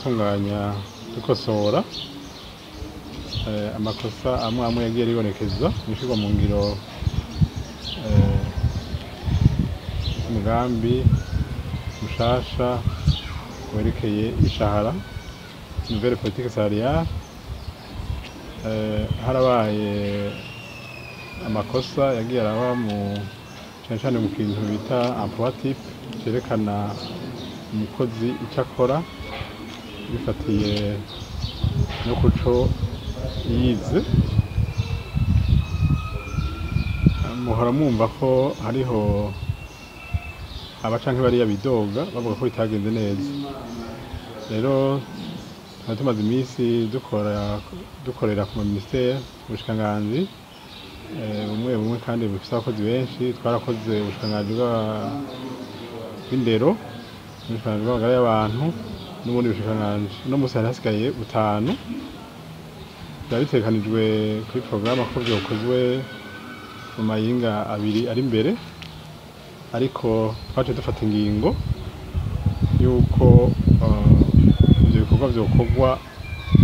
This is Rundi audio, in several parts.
gutunganya dukosora amakosa amwe yagiye aribonekeza mw'ishirwa mu ngiro umugambi mushasha werekeye imishahara nouvelle politique salariale. Harabaye amakosa yagiye araba cane cane mu kintu bita emploi type cerekana umukozi ico akora bifatiye no kuco yize. Muhora mwumva ko hariho abacanke bariya bidoga bavuga ko bitagenze neza. Rero twari tumaze imisi dukorera ku ministère ubushikiranganji bumwe kandi bufise abakozi benshi. Twarakoze ubushikiranganji bw'indero, ubushikiranganji bw'amagara y'abantu n'ubundi bushikiranganji. Uno musi hari hasigaye butanu. Vyari bitegekanijwe kuri porogaramu ko vyokozwe mu mayinga abiri ari imbere, ariko twaciye dufata ingingo yuko ivyo bikorwa vyokorwa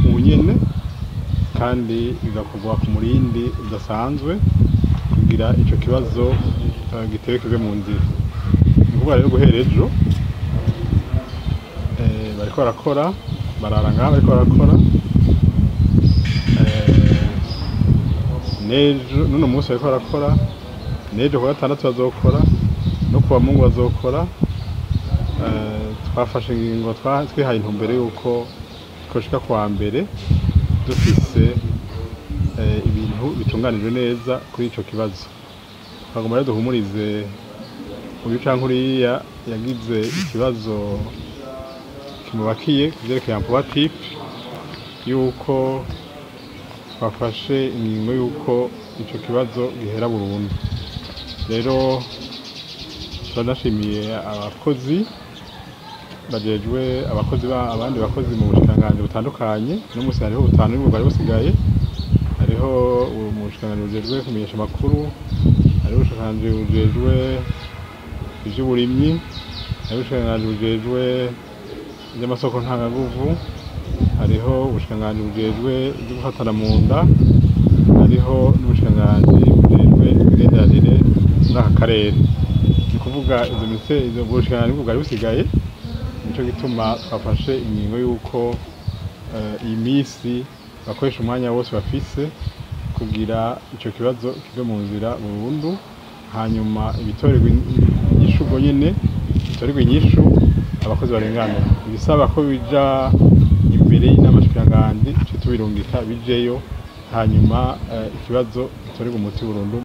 ubu nyene kandi bigakorwa ku murindi udasanzwe kugira ico kibazo gitewe kive mu nzira. Ni ukuvuga rero guhera ejo bariko barakora, barara ngaha bariko barakora. N'ejo n'uno musi bariko barakora, n'ejo kuwa gatandatu bazokora, no kuwa Mungu bazokora. Twafashe ingingo twihaye intumbero yuko twoshika kuwa mbere dufise ibintu bitunganijwe neza kuri ico kibazo. Twagomba rero duhumurize uyu canke uriya yagize ikibazo kimubakiye kuvyerekeye emploi type yuko twafashe ingingo yuko ico kibazo gihera burundu. Rero turanashimiye abakozi bajejwe abandi bakozi mu bushikiranganji butandukanye. No musi hariho butanu nibwo bari busigaye. Hariho mu bushikiranganji bujejwe kumenyesha amakuru, hariho ubushikiranganji bujejwe ivy'uburimyi, hariho ubushikiranganji bujejwe ivy'amasoko ntanganguvu, hariho ubushikiranganji bujejwe ivyo gufatana mu nda, hariho n'ubushikiranganji bujejwe imigenderanire muri aka karere. Ni kuvuga izo bushikiranganji bwari busigaye. Nico gituma twafashe ingingo yuko iyi misi bakoresha umwanya wose bafise kugira ico kibazo kive mu nzira burundu, hanyuma ibitorerwa inyishu ubwo nyene bitorerwa inyishu abakozi barenganura. Ibisaba ko bija imbere y'inama nshikiranganji tuce tubirungika bijeyo, hanyuma ikibazo gitorerwa umuti burundu.